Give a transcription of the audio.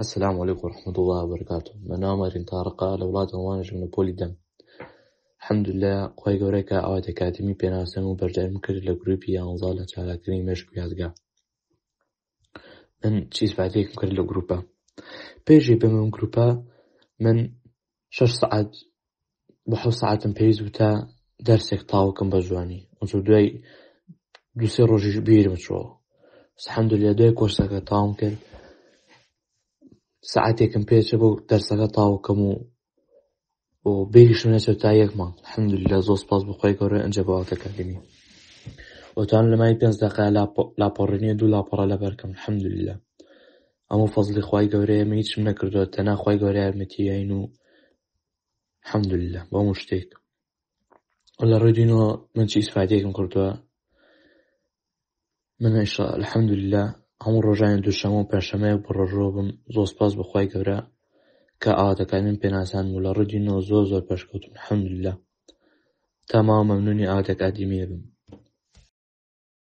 السلام عليكم ورحمة الله وبركاته. من عمر طارقة لولاد وانج من بولي دم. الحمد لله خوي جوريكا أوات أكاديمي بيناسن وبرجع مكر لجروبي أنظالة على كريم مشكو يازجا من تشيز بعديك مكر لجروبا بيجي بمن جروبا من 6 ساعات بحو ساعات بيز وتا درسك طاو كم بجواني ونسو دوسي روجي بير مشروع الحمد لله دوي كورسك طاو كر ساعتي كم بيج بو درسك طاو كمو وبيجي من تايك ما الحمد لله زوز باس بخوي كوري انجبوات أكاديمي وتعمل لما يبينز دقا لا بورني دو لا بورا لبركم الحمد لله أمو فضلي خواي كوري ميتش من كردو تنا خواي كوري متيينو الحمد لله بمشتيك ولا ردينو من شي اسفاديكم كردو من الحمد لله أمو رجعين دو شمو برشمي برجوبم زوز باس بخواي كوري كآت أكاديمي بيناسان ولا ردينو زوزو برشكوتم الحمد لله تمام ممنوني آت أكاديمي بم